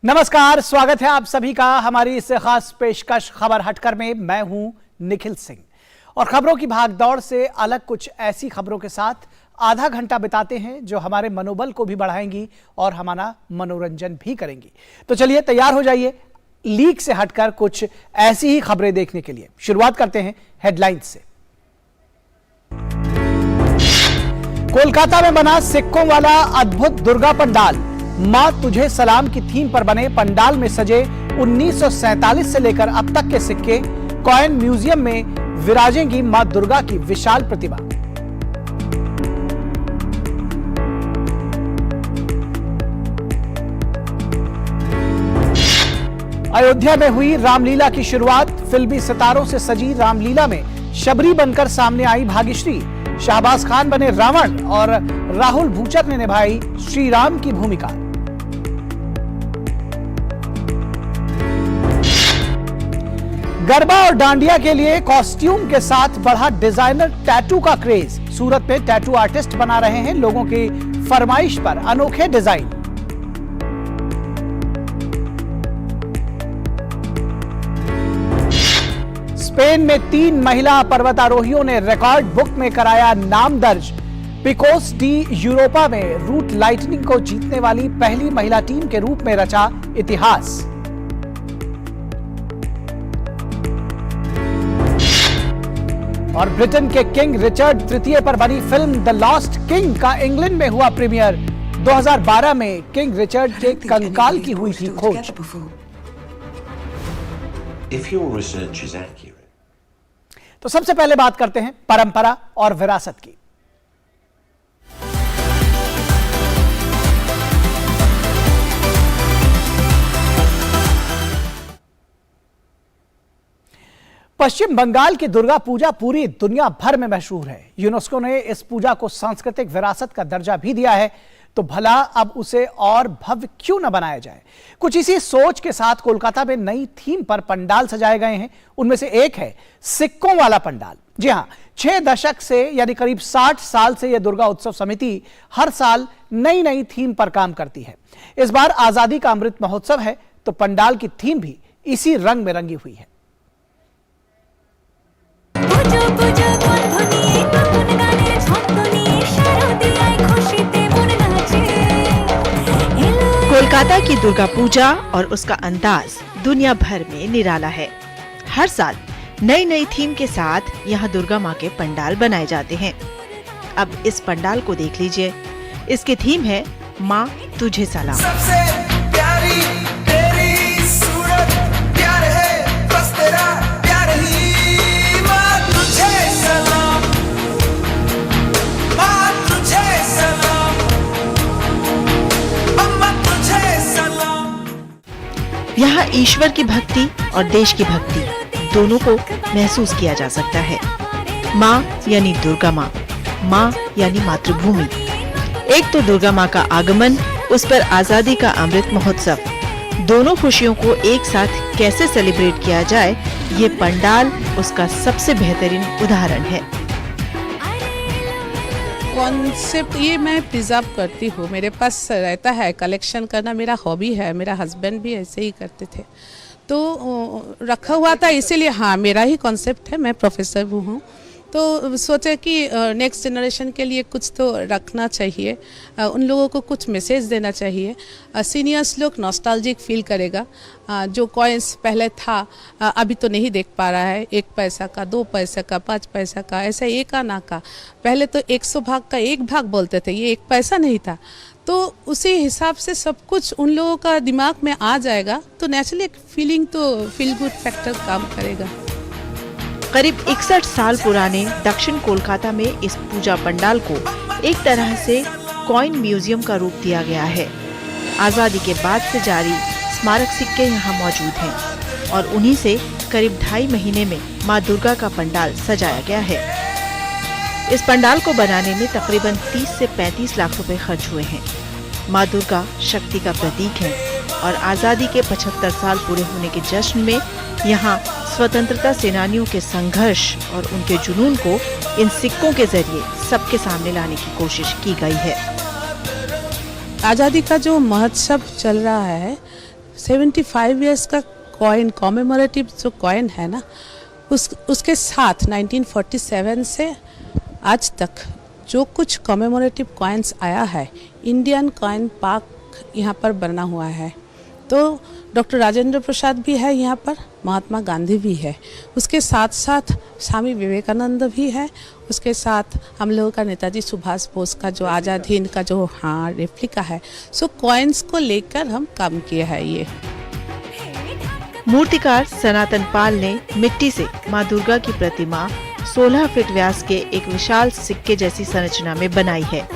नमस्कार, स्वागत है आप सभी का हमारी इस खास पेशकश खबर हटकर में। मैं हूं निखिल सिंह और खबरों की भागदौड़ से अलग कुछ ऐसी खबरों के साथ आधा घंटा बिताते हैं जो हमारे मनोबल को भी बढ़ाएंगी और हमारा मनोरंजन भी करेंगी। तो चलिए तैयार हो जाइए लीक से हटकर कुछ ऐसी ही खबरें देखने के लिए। शुरुआत करते हैं हेडलाइंस से। कोलकाता में बना सिक्कों वाला अद्भुत दुर्गा पंडाल। मां तुझे सलाम की थीम पर बने पंडाल में सजे 1947 से लेकर अब तक के सिक्के। कॉइन म्यूजियम में विराजेंगी मां दुर्गा की विशाल प्रतिमा। अयोध्या में हुई रामलीला की शुरुआत। फिल्मी सितारों से सजी रामलीला में शबरी बनकर सामने आई भाग्यश्री। शाहबाज खान बने रावण और राहुल भूचर ने निभाई श्री राम की भूमिका। गरबा और डांडिया के लिए कॉस्ट्यूम के साथ बढ़ा डिजाइनर टैटू का क्रेज। सूरत में टैटू आर्टिस्ट बना रहे हैं लोगों की फरमाइश पर अनोखे डिजाइन। स्पेन में 3 महिला पर्वतारोहियों ने रिकॉर्ड बुक में कराया नाम दर्ज। पिकोस डी यूरोपा में रूट लाइटनिंग को जीतने वाली पहली महिला टीम के रूप में रचा इतिहास। और ब्रिटेन के किंग रिचर्ड तृतीय पर बनी फिल्म द लॉस्ट किंग का इंग्लैंड में हुआ प्रीमियर। 2012 में किंग रिचर्ड के कंकाल की हुई थी खोज। तो सबसे पहले बात करते हैं परंपरा और विरासत की। पश्चिम बंगाल की दुर्गा पूजा पूरी दुनिया भर में मशहूर है। यूनेस्को ने इस पूजा को सांस्कृतिक विरासत का दर्जा भी दिया है, तो भला अब उसे और भव्य क्यों न बनाया जाए। कुछ इसी सोच के साथ कोलकाता में नई थीम पर पंडाल सजाए गए हैं। उनमें से एक है सिक्कों वाला पंडाल। जी हां, 6 दशक से यानी करीब 60 साल से यह दुर्गा उत्सव समिति हर साल नई नई थीम पर काम करती है। इस बार आजादी का अमृत महोत्सव है, तो पंडाल की थीम भी इसी रंग में रंगी हुई है। कोलकाता की दुर्गा पूजा और उसका अंदाज दुनिया भर में निराला है। हर साल नई नई थीम के साथ यहाँ दुर्गा माँ के पंडाल बनाए जाते हैं। अब इस पंडाल को देख लीजिए। इसकी थीम है माँ तुझे सलाम। सबसे प्यारी तेरी सूरत, प्यार है बस तेरा प्यार ही। माँ तुझे सलाम, माँ तुझे सलाम, अम्मा तुझे सलाम। यहाँ ईश्वर की भक्ति और देश की भक्ति दोनों को महसूस किया जा सकता है। माँ यानी दुर्गा माँ, माँ यानी मातृभूमि। एक तो दुर्गा माँ का आगमन, उस पर आजादी का अमृत महोत्सव, दोनों खुशियों को एक साथ कैसे सेलिब्रेट किया जाए, ये पंडाल उसका सबसे बेहतरीन उदाहरण है। कॉन्सेप्ट ये मैं प्रिजर्व करती हूँ, मेरे पास रहता है, कलेक्शन करना मेरा हॉबी है। मेरा हस्बैंड भी ऐसे ही करते थे, तो रखा हुआ था, इसीलिए हाँ मेरा ही कॉन्सेप्ट है। मैं प्रोफेसर हूँ, तो सोचे कि नेक्स्ट जनरेशन के लिए कुछ तो रखना चाहिए, उन लोगों को कुछ मैसेज देना चाहिए। सीनियर्स लोग नॉस्टैल्जिक फील करेगा। जो कॉइन्स पहले था अभी तो नहीं देख पा रहा है। 1 पैसा का, 2 पैसा का, 5 पैसा का, ऐसा 1 आना का। पहले तो 100 भाग का 1 भाग बोलते थे, ये 1 पैसा नहीं था। तो उसी हिसाब से सब कुछ उन लोगों का दिमाग में आ जाएगा, तो नेचुरली एक फीलिंग तो फील गुड फैक्टर काम करेगा। करीब 61 साल पुराने दक्षिण कोलकाता में इस पूजा पंडाल को एक तरह से कॉइन म्यूजियम का रूप दिया गया है। आजादी के बाद से जारी स्मारक सिक्के यहाँ मौजूद हैं और उन्हीं से करीब 2.5 महीने में माँ दुर्गा का पंडाल सजाया गया है। इस पंडाल को बनाने में तकरीबन 30 से 35 लाख रुपए खर्च हुए हैं। माँ दुर्गा शक्ति का प्रतीक है और आजादी के 75 साल पूरे होने के जश्न में यहाँ स्वतंत्रता सेनानियों के संघर्ष और उनके जुनून को इन सिक्कों के जरिए सबके सामने लाने की कोशिश की गई है। आज़ादी का जो महोत्सव चल रहा है, 75 इयर्स का कॉइन, कॉमेमोरेटिव जो कॉइन है ना, उसके साथ 1947 से आज तक जो कुछ कॉमेमोरेटिव कॉइन्स आया है, इंडियन कॉइन पार्क यहाँ पर बना हुआ है। तो डॉक्टर राजेंद्र प्रसाद भी है यहाँ पर, महात्मा गांधी भी है, उसके साथ साथ स्वामी विवेकानंद भी है, उसके साथ हम लोगों का नेताजी सुभाष बोस का जो आज़ाद हिंद का जो रेप्लिका है। सो कॉइन्स को लेकर हम काम किया है। ये मूर्तिकार सनातन पाल ने मिट्टी से मां दुर्गा की प्रतिमा 16 फीट व्यास के एक विशाल सिक्के जैसी संरचना में बनाई है।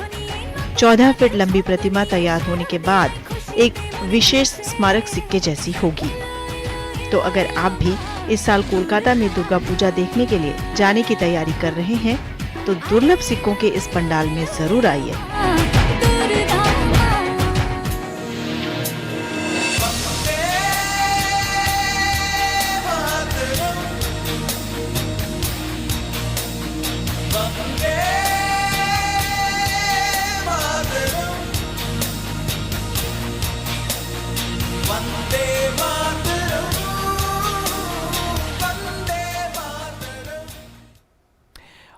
14 फीट लंबी प्रतिमा तैयार होने के बाद एक विशेष स्मारक सिक्के जैसी होगी। तो अगर आप भी इस साल कोलकाता में दुर्गा पूजा देखने के लिए जाने की तैयारी कर रहे हैं तो दुर्लभ सिक्कों के इस पंडाल में जरूर आइए।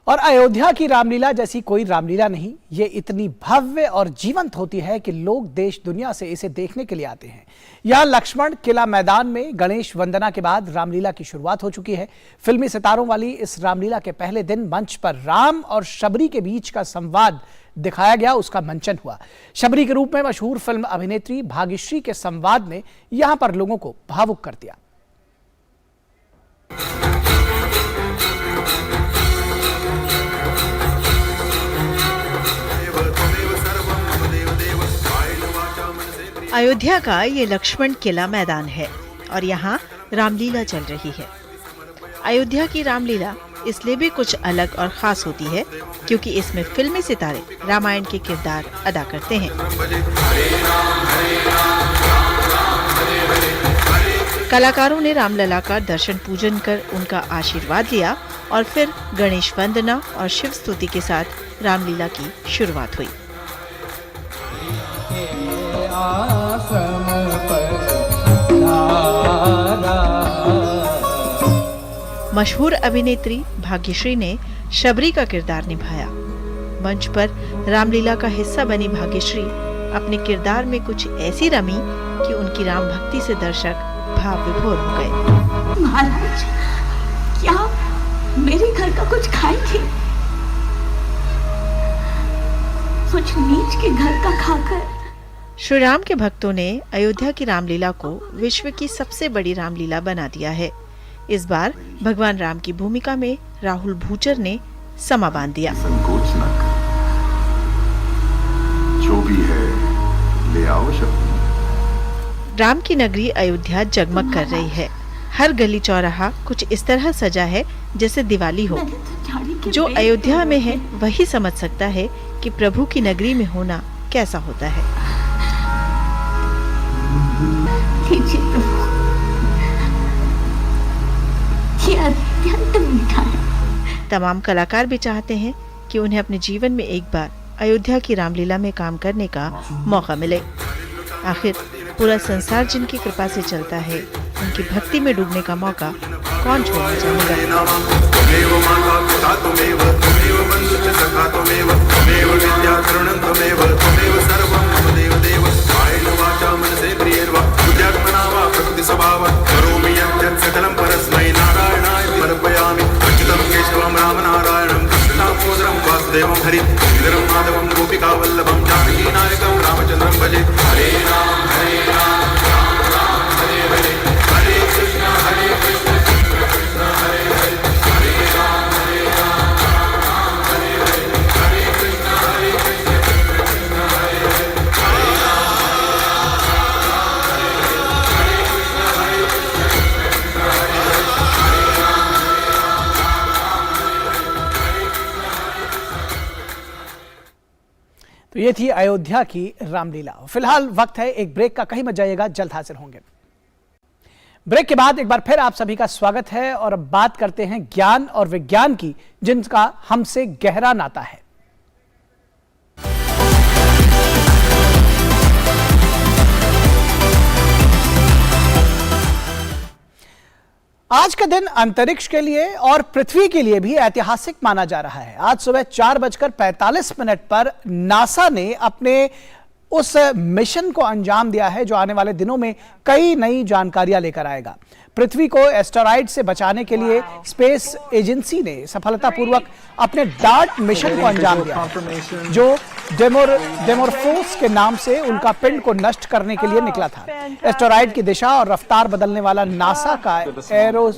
और अयोध्या की रामलीला जैसी कोई रामलीला नहीं, ये इतनी भव्य और जीवंत होती है कि लोग देश दुनिया से इसे देखने के लिए आते हैं। यहाँ लक्ष्मण किला मैदान में गणेश वंदना के बाद रामलीला की शुरुआत हो चुकी है। फिल्मी सितारों वाली इस रामलीला के पहले दिन मंच पर राम और शबरी के बीच का संवाद दिखाया गया, उसका मंचन हुआ। शबरी के रूप में मशहूर फिल्म अभिनेत्री भाग्यश्री के संवाद ने यहाँ पर लोगों को भावुक कर दिया। अयोध्या का ये लक्ष्मण किला मैदान है और यहाँ रामलीला चल रही है। अयोध्या की रामलीला इसलिए भी कुछ अलग और खास होती है क्योंकि इसमें फिल्मी सितारे रामायण के किरदार अदा करते हैं। कलाकारों ने रामलला का दर्शन पूजन कर उनका आशीर्वाद लिया और फिर गणेश वंदना और शिव स्तुति के साथ रामलीला की शुरुआत हुई। मशहूर अभिनेत्री भाग्यश्री ने शबरी का किरदार निभाया। मंच पर रामलीला का हिस्सा बनी भाग्यश्री अपने किरदार में कुछ ऐसी रमी कि उनकी राम भक्ति से दर्शक भाव विभोर हो गए। महाराज, क्या मेरे घर का कुछ खाएंगे? कुछ नीच के घर का खाकर। श्री राम के भक्तों ने अयोध्या की रामलीला को विश्व की सबसे बड़ी रामलीला बना दिया है। इस बार भगवान राम की भूमिका में राहुल भूचर ने समा बांध दिया। संकोच न कर, जो भी है ले आओ शब्द। राम की नगरी अयोध्या जगमग कर रही है। हर गली चौराहा कुछ इस तरह सजा है जैसे दिवाली हो। जो अयोध्या में है वही समझ सकता है कि प्रभु की नगरी में होना कैसा होता है। ये अत्यंत मीठा है। तमाम कलाकार भी चाहते हैं कि उन्हें अपने जीवन में एक बार अयोध्या की रामलीला में काम करने का मौका मिले। आखिर पूरा संसार जिनकी कृपा से चलता है, उनकी भक्ति में डूबने का मौका कौन छोड़ना चाहेगा। देवं हरि गिरिधरं माधवं गोपिका वल्लभं जानकी नायकं रामचंद्रं भजे। हरे राम राम राम हरे हरे, हरे कृष्ण कृष्ण कृष्ण हरे हरे, हरे राम राम राम हरे हरे, हरे कृष्ण कृष्ण कृष्ण हरे हरे, हरे राम राम हरे हरे, हरे कृष्ण कृष्ण कृष्ण हरे हरे, हरे राम राम हरे हरे, हरे कृष्ण। तो ये थी अयोध्या की रामलीला। फिलहाल वक्त है एक ब्रेक का, कहीं मत जाइएगा, जल्द हाजिर होंगे। ब्रेक के बाद एक बार फिर आप सभी का स्वागत है और अब बात करते हैं ज्ञान और विज्ञान की, जिनका हमसे गहरा नाता है। आज का दिन अंतरिक्ष के लिए और पृथ्वी के लिए भी ऐतिहासिक माना जा रहा है। आज सुबह 4:45 पर नासा ने अपने उस मिशन को अंजाम दिया है जो आने वाले दिनों में कई नई जानकारियां लेकर आएगा। पृथ्वी को एस्टेरॉइड से बचाने के लिए स्पेस एजेंसी ने सफलतापूर्वक अपने डार्ट मिशन को अंजाम दिया है, जो डेमोरफोस के नाम से उनका पिंड को नष्ट करने के लिए निकला था। एस्टेरॉइड की दिशा और रफ्तार बदलने वाला नासा का एरो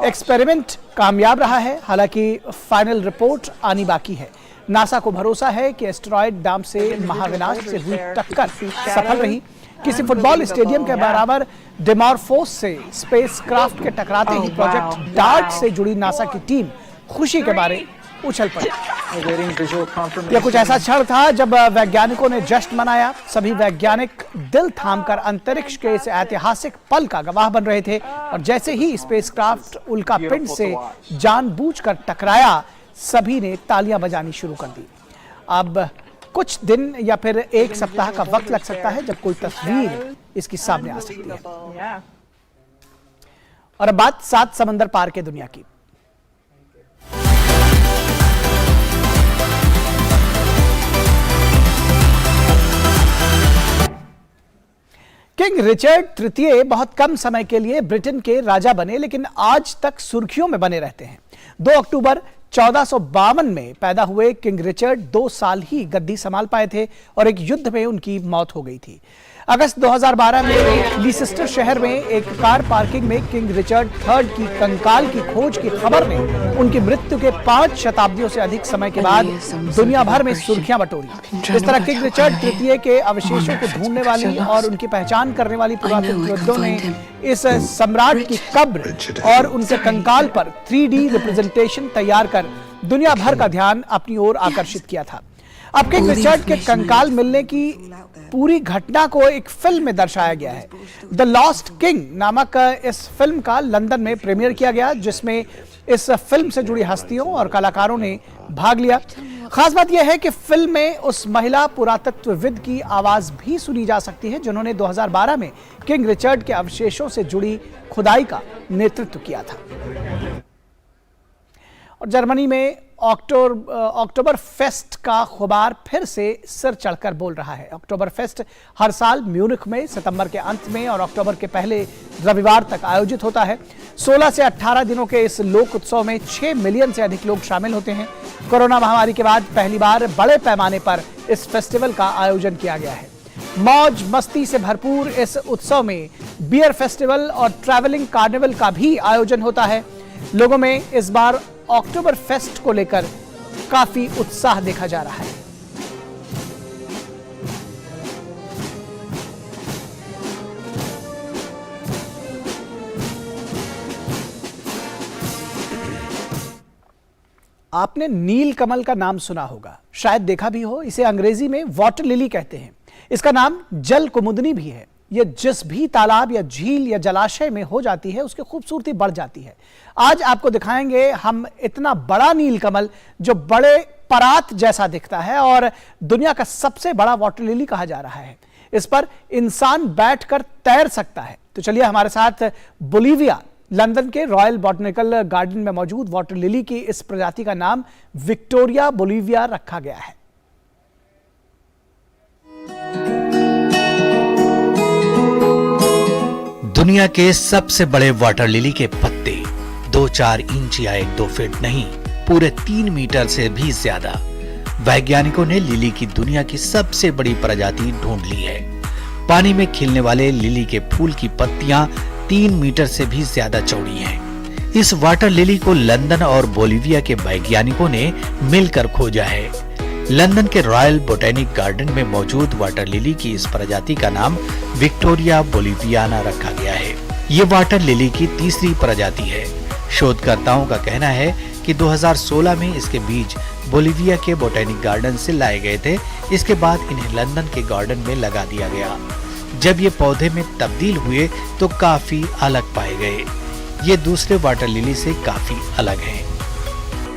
एक्सपेरिमेंट कामयाब रहा है। हालांकि फाइनल रिपोर्ट आनी बाकी है। नासा को भरोसा है कि एस्टेरॉइड दाम से महाविनाश से हुई टक्कर सफल रही। किसी फुटबॉल स्टेडियम के बराबर डेमोरफोस से स्पेसक्राफ्ट के टकराते ही प्रोजेक्ट डार्ट से जुड़ी नासा की टीम खुशी के मारे उछल पड़ी। यह कुछ ऐसा क्षण था जब वैज्ञानिकों ने जश्न मनाया। सभी वैज्ञानिक दिल थामकर अंतरिक्ष के इस ऐतिहासिक पल का गवाह बन रहे थे और जैसे ही स्पेसक्राफ्ट उल्कापिंड से जानबूझकर टकराया, सभी ने तालियां बजानी शुरू कर दी। अब कुछ दिन या फिर एक सप्ताह का वक्त लग सकता है जब कोई तस्वीर इसकी सामने आ सकती है। और अब बात 7 समंदर पार के दुनिया की। किंग रिचर्ड तृतीय बहुत कम समय के लिए ब्रिटेन के राजा बने, लेकिन आज तक सुर्खियों में बने रहते हैं। 2 अक्टूबर 1452 में पैदा हुए किंग रिचर्ड 2 साल ही गद्दी संभाल पाए थे और एक युद्ध में उनकी मौत हो गई थी। अगस्त 2012 में लीसेस्टर शहर में एक कार पार्किंग में किंग रिचर्ड III की कंकाल की खोज की खबर ने उनकी मृत्यु के 5 शताब्दियों से अधिक समय के बाद दुनिया भर में सुर्खियां बटोरी। इस तरह किंग रिचर्ड तृतीय के अवशेषों को ढूंढने वाली और उनकी पहचान करने वाली पुरातत्वविदों ने इस सम्राट की कब्र और उनके कंकाल पर 3D रिप्रेजेंटेशन तैयार कर दुनिया भर का ध्यान अपनी ओर आकर्षित किया था। अब किंग रिचर्ड के कंकाल मिलने की पूरी घटना को एक फिल्म में दर्शाया गया है। द लॉस्ट किंग नामक इस फिल्म का लंदन में प्रीमियर किया गया, जिसमें इस फिल्म से जुड़ी हस्तियों और कलाकारों ने भाग लिया। खास बात यह है कि फिल्म में उस महिला पुरातत्वविद की आवाज भी सुनी जा सकती है जिन्होंने 2012 में किंग रिचर्ड के अवशेषों से जुड़ी खुदाई का नेतृत्व किया था। और जर्मनी में अक्टूबर फेस्ट का खुमार फिर से सिर चढ़कर बोल रहा है। अक्टूबर फेस्ट हर साल म्यूनिख में सितंबर के अंत में और अक्टूबर के पहले रविवार तक आयोजित होता है। 16 से 18 दिनों के इस लोक उत्सव में 6 मिलियन से अधिक लोग शामिल होते हैं। कोरोना महामारी के बाद पहली बार बड़े पैमाने पर इस फेस्टिवल का आयोजन किया गया है। मौज मस्ती से भरपूर इस उत्सव में बियर फेस्टिवल और ट्रैवलिंग कार्निवल का भी आयोजन होता है। लोगों में इस बार अक्टूबर फेस्ट को लेकर काफी उत्साह देखा जा रहा है। आपने नील कमल का नाम सुना होगा, शायद देखा भी हो। इसे अंग्रेजी में वाटर लिली कहते हैं। इसका नाम जल कुमुदनी भी है। ये जिस भी तालाब या झील या जलाशय में हो जाती है, उसकी खूबसूरती बढ़ जाती है। आज आपको दिखाएंगे हम इतना बड़ा नील कमल जो बड़े परात जैसा दिखता है और दुनिया का सबसे बड़ा वाटर लिली कहा जा रहा है। इस पर इंसान बैठकर तैर सकता है। तो चलिए हमारे साथ बोलिविया लंदन के रॉयल बॉटनिकल गार्डन में मौजूद वाटर लिली की इस प्रजाति का नाम विक्टोरिया बोलिविया रखा गया है। दुनिया के सबसे बड़े वाटर लिली के पत्ते 2-4 इंच या 1-2 फीट नहीं, पूरे 3 मीटर से भी ज्यादा। वैज्ञानिकों ने लिली की दुनिया की सबसे बड़ी प्रजाति ढूंढ ली है। पानी में खिलने वाले लिली के फूल की पत्तियां 3 मीटर से भी ज्यादा चौड़ी हैं। इस वाटर लिली को लंदन और बोलिविया के वैज्ञानिकों ने मिलकर खोजा है। लंदन के रॉयल बोटेनिक गार्डन में मौजूद वाटर लिली की इस प्रजाति का नाम विक्टोरिया बोलिवियाना रखा गया है। ये वाटर लिली की तीसरी प्रजाति है। शोधकर्ताओं का कहना है कि 2016 में इसके बीज बोलिविया के बोटेनिक गार्डन से लाए गए थे। इसके बाद इन्हें लंदन के गार्डन में लगा दिया गया। जब ये पौधे में तब्दील हुए तो काफी अलग पाए गए। ये दूसरे वाटर लिली से काफी अलग हैं।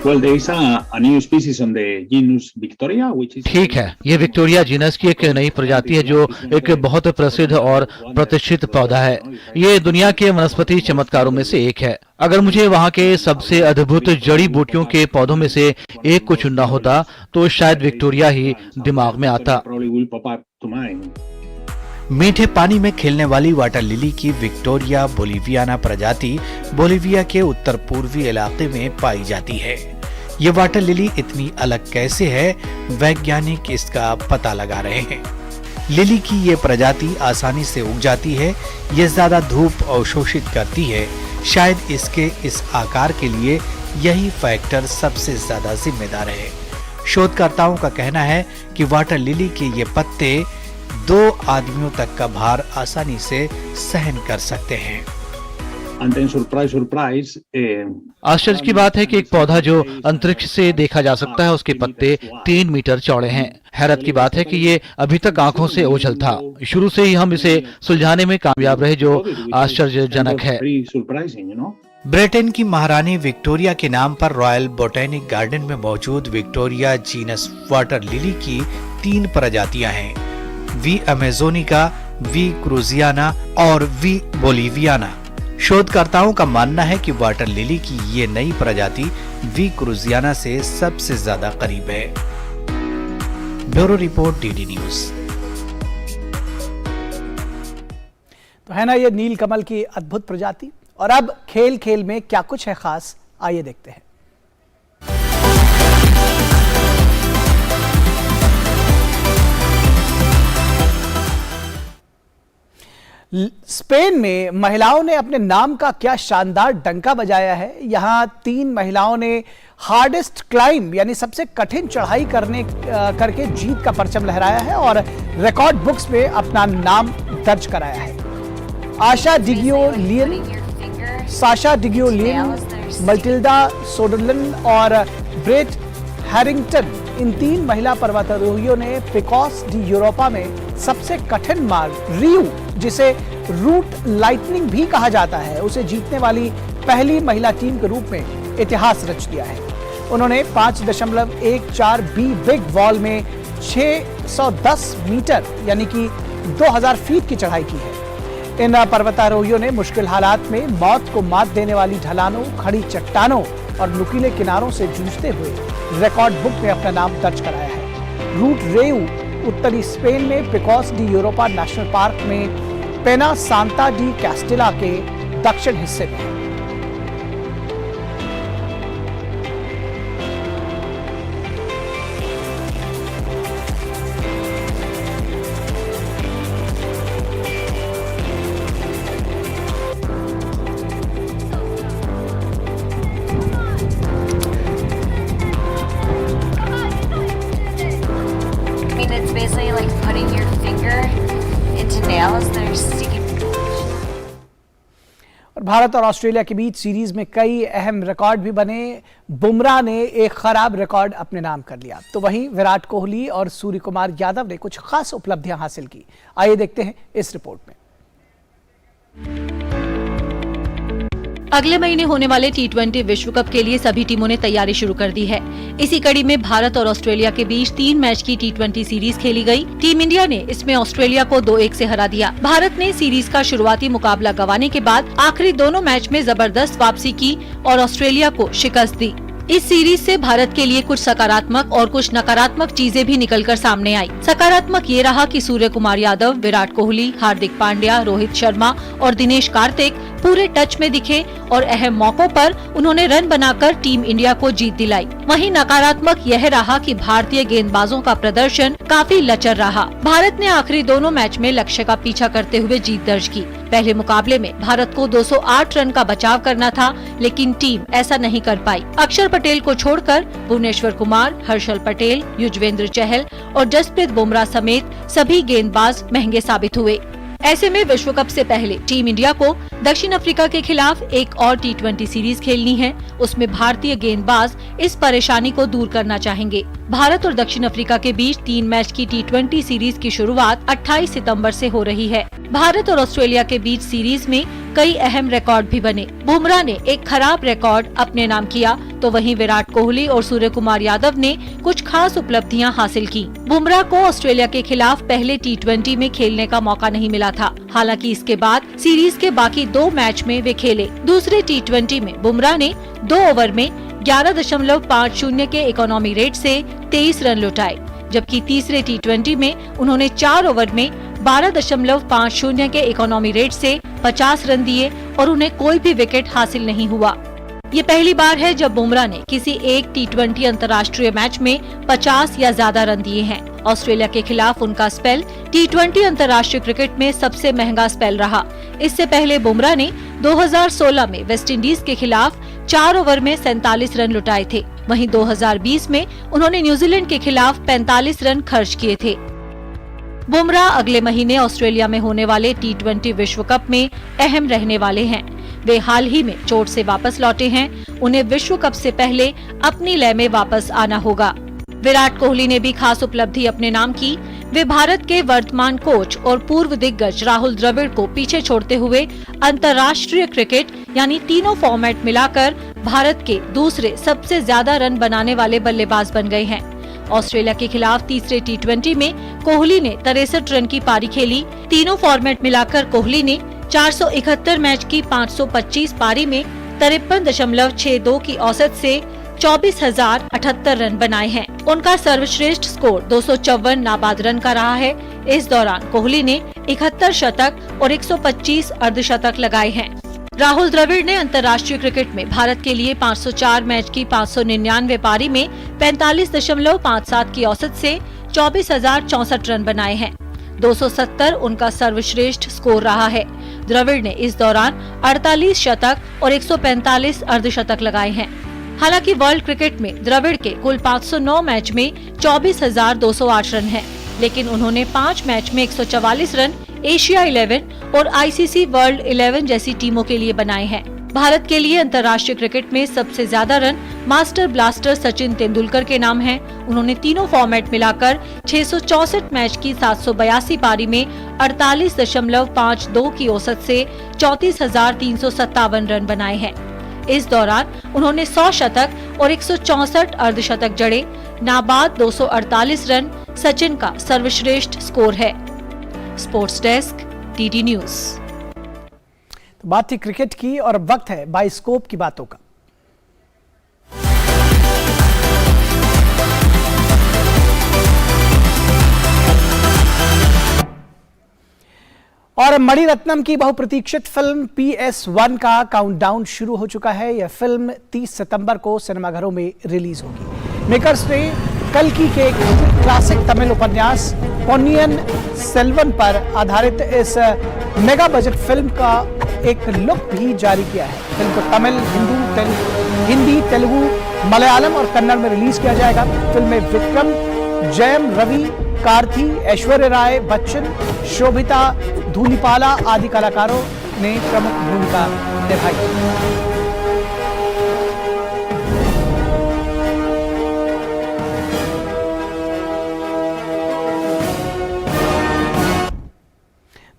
Well, there is a new species on the genus Victoria, which is ठीक है, ये विक्टोरिया जीनस की एक नई प्रजाति है जो एक बहुत प्रसिद्ध और प्रतिष्ठित पौधा है। ये दुनिया के वनस्पति चमत्कारों में से एक है। अगर मुझे वहाँ के सबसे अद्भुत जड़ी बूटियों के पौधों में से एक को चुनना होता तो शायद विक्टोरिया ही दिमाग में आता। probably will pop up to mind. मीठे पानी में खिलने वाली वाटर लिली की विक्टोरिया बोलिवियाना प्रजाति बोलिविया के उत्तर पूर्वी इलाके में पाई जाती है। ये वाटर लिली इतनी अलग कैसे है, वैज्ञानिक इसका पता लगा रहे हैं। लिली की ये प्रजाति आसानी से उग जाती है, ये ज्यादा धूप अवशोषित करती है। शायद इसके इस आकार के लिए यही फैक्टर सबसे ज्यादा जिम्मेदार है। शोधकर्ताओं का कहना है कि वाटर लिली के ये पत्ते 2 आदमियों तक का भार आसानी से सहन कर सकते हैं। And then surprise, आश्चर्य की बात है कि एक पौधा जो अंतरिक्ष से देखा जा सकता है उसके पत्ते 3 मीटर चौड़े हैं। हैरत की बात है कि ये अभी तक आंखों से ओझल था। शुरू से ही हम इसे सुलझाने में कामयाब रहे, जो आश्चर्यजनक है। ब्रिटेन की महारानी विक्टोरिया के नाम पर रॉयल बोटेनिक गार्डन में मौजूद विक्टोरिया जीनस वाटर लिली की 3 प्रजातियां हैं, वी अमेजोनिका, वी क्रूजियाना और वी बोलिवियाना। शोधकर्ताओं का मानना है कि वाटर लिली की ये नई प्रजाति वी क्रूजियाना से सबसे ज्यादा करीब है। Bureau report, DD news. तो है ना ये नीलकमल की अद्भुत प्रजाति। और अब खेल खेल में क्या कुछ है खास, आइए देखते हैं। स्पेन में महिलाओं ने अपने नाम का क्या शानदार डंका बजाया है। यहां 3 महिलाओं ने हार्डेस्ट क्लाइंब यानी सबसे कठिन चढ़ाई करके जीत का परचम लहराया है और रिकॉर्ड बुक्स में अपना नाम दर्ज कराया है। साशा डिग्योलियन, मल्टिल्डा सोडरलन और ब्रेट हैरिंगटन, इन 3 महिला पर्वतारोहियों ने पिकॉस डी यूरोपा में सबसे कठिन मार्ग रियू, जिसे रूट लाइटनिंग भी कहा जाता है, उसे जीतने वाली पहली महिला टीम के रूप में इतिहास रच दिया है। उन्होंने 5.14 बी बिग वॉल में 610 मीटर यानी कि 2000 फीट की चढ़ाई की है। इन पर्वतारोहियों ने मुश्किल हालात में मौत को मात देने वाली ढलानों, खड़ी चट्टानों और नुकीले किनारों से जूझते हुए रिकॉर्ड बुक में अपना नाम दर्ज कराया है। रूट रेयू उत्तरी स्पेन में PCOS D Europa national park में पेना सांता डी कैस्टिला के दक्षिण हिस्से में है। It's basically like putting your finger into nails that are sticking. और भारत और ऑस्ट्रेलिया के बीच सीरीज में कई अहम रिकॉर्ड भी बने। बुमराह ने एक खराब रिकॉर्ड अपने नाम कर लिया, तो वहीं विराट कोहली और सूर्य कुमार यादव ने कुछ खास उपलब्धियां हासिल की। आइए देखते हैं इस रिपोर्ट में। अगले महीने होने वाले T20 विश्व कप के लिए सभी टीमों ने तैयारी शुरू कर दी है। इसी कड़ी में भारत और ऑस्ट्रेलिया के बीच 3 मैच की T20 सीरीज खेली गई। टीम इंडिया ने इसमें ऑस्ट्रेलिया को 2-1 से हरा दिया। भारत ने सीरीज का शुरुआती मुकाबला गंवाने के बाद आखिरी दोनों मैच में जबरदस्त वापसी की और ऑस्ट्रेलिया को शिकस्त दी। इस सीरीज से भारत के लिए कुछ सकारात्मक और कुछ नकारात्मक चीजें भी निकलकर सामने आई। सकारात्मक ये रहा कि सूर्य कुमार यादव, विराट कोहली, हार्दिक पांड्या, रोहित शर्मा और दिनेश कार्तिक पूरे टच में दिखे और अहम मौकों पर उन्होंने रन बनाकर टीम इंडिया को जीत दिलाई। वहीं नकारात्मक यह रहा कि भारतीय गेंदबाजों का प्रदर्शन काफी लचर रहा। भारत ने आखिरी दोनों मैच में लक्ष्य का पीछा करते हुए जीत दर्ज की। पहले मुकाबले में भारत को 208 रन का बचाव करना था, लेकिन टीम ऐसा नहीं कर पाई। अक्षर पटेल को छोड़कर भुवनेश्वर कुमार, हर्षल पटेल, युजवेंद्र चहल और जसप्रीत बुमराह समेत सभी गेंदबाज महंगे साबित हुए। ऐसे में विश्व कप से पहले टीम इंडिया को दक्षिण अफ्रीका के खिलाफ एक और T20 सीरीज खेलनी है। उसमें भारतीय गेंदबाज इस परेशानी को दूर करना चाहेंगे। भारत और दक्षिण अफ्रीका के बीच 3 मैच की T20 सीरीज की शुरुआत 28 सितंबर से हो रही है। भारत और ऑस्ट्रेलिया के बीच सीरीज में कई अहम रिकॉर्ड भी बने। बुमराह ने एक खराब रिकॉर्ड अपने नाम किया तो वहीं विराट कोहली और सूर्य कुमार यादव ने कुछ खास उपलब्धियां हासिल की। बुमराह को ऑस्ट्रेलिया के खिलाफ पहले T20 में खेलने का मौका नहीं मिला था। हालांकि इसके बाद सीरीज के बाकी 2 मैच में वे खेले। दूसरे T20 में बुमराह ने 2 ओवर में 11.50 के इकोनॉमी रेट से 23 रन लुटाए, जबकि तीसरे T20 में उन्होंने 4 ओवर में 12.50 के इकोनॉमी रेट से 50 रन दिए और उन्हें कोई भी विकेट हासिल नहीं हुआ। ये पहली बार है जब बुमराह ने किसी एक T20 अंतर्राष्ट्रीय मैच में 50 या ज्यादा रन दिए हैं। ऑस्ट्रेलिया के खिलाफ उनका स्पेल T20 अंतर्राष्ट्रीय क्रिकेट में सबसे महंगा स्पेल रहा। इससे पहले बुमराह ने 2016 में वेस्टइंडीज के खिलाफ 4 ओवर में 47 रन लुटाए थे। वहीं 2020 में उन्होंने न्यूजीलैंड के खिलाफ 45 रन खर्च किए थे। बुमराह अगले महीने ऑस्ट्रेलिया में होने वाले T20 विश्व कप में अहम रहने वाले हैं। वे हाल ही में चोट से वापस लौटे हैं। उन्हें विश्व कप से पहले अपनी लय में वापस आना होगा। विराट कोहली ने भी खास उपलब्धि अपने नाम की। वे भारत के वर्तमान कोच और पूर्व दिग्गज राहुल द्रविड़ को पीछे छोड़ते हुए अंतर्राष्ट्रीय क्रिकेट यानी तीनों फॉर्मेट मिलाकर भारत के दूसरे सबसे ज्यादा रन बनाने वाले बल्लेबाज बन गए हैं। ऑस्ट्रेलिया के खिलाफ तीसरे T20 में कोहली ने 63 रन की पारी खेली। तीनों फॉर्मेट मिलाकर कोहली ने 471 मैच की 525 पारी में 53.62 की औसत से 24,078 रन बनाए हैं। उनका सर्वश्रेष्ठ स्कोर 254 नाबाद रन का रहा है। इस दौरान कोहली ने 71 शतक और 125 अर्धशतक लगाए हैं। राहुल द्रविड़ ने अंतर्राष्ट्रीय क्रिकेट में भारत के लिए 504 मैच की 599 पारी में 45.57 की औसत से 24,064 रन बनाए हैं। 270 उनका सर्वश्रेष्ठ स्कोर रहा है। द्रविड़ ने इस दौरान 48 शतक और 145 अर्धशतक लगाए हैं। हालांकि वर्ल्ड क्रिकेट में द्रविड़ के कुल 509 मैच में 24,208 रन हैं, लेकिन उन्होंने 5 मैच में 144 रन एशिया 11 और आईसीसी वर्ल्ड 11 जैसी टीमों के लिए बनाए हैं। भारत के लिए अंतर्राष्ट्रीय क्रिकेट में सबसे ज्यादा run master blaster Sachin Tendulkar के नाम हैं। उन्होंने तीनों फॉर्मेट मिलाकर 664 मैच की 782 पारी में 48.52 की औसत से 34,357 रन बनाए हैं। इस दौरान उन्होंने 100 शतक और 164 अर्धशतक जड़े। नाबाद 248 रन सचिन का सर्वश्रेष्ठ स्कोर है। Sports desk, DD news. तो बात थी क्रिकेट की और अब वक्त है बाइस्कोप की बातों का। और मणिरत्नम की बहुप्रतीक्षित फिल्म PS1 का काउंटडाउन शुरू हो चुका है। यह फिल्म 30 सितंबर को सिनेमाघरों में रिलीज होगी। मेकर्स ने कल्कि के क्लासिक तमिल उपन्यास पोन्नियन सेल्वन पर आधारित इस मेगा बजट फिल्म का एक लुक भी जारी किया है। फिल्म को तमिल, हिंदी, तेलुगु, मलयालम और कन्नड़ में रिलीज किया जाएगा। फिल्म में विक्रम, जयम रवि, कार्थी, ऐश्वर्या राय बच्चन, शोभिता धूलिपाला आदि कलाकारों ने प्रमुख भूमिका निभाई।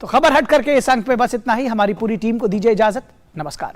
तो खबर हट करके इस अंक में बस इतना ही। हमारी पूरी टीम को दीजिए इजाजत। नमस्कार।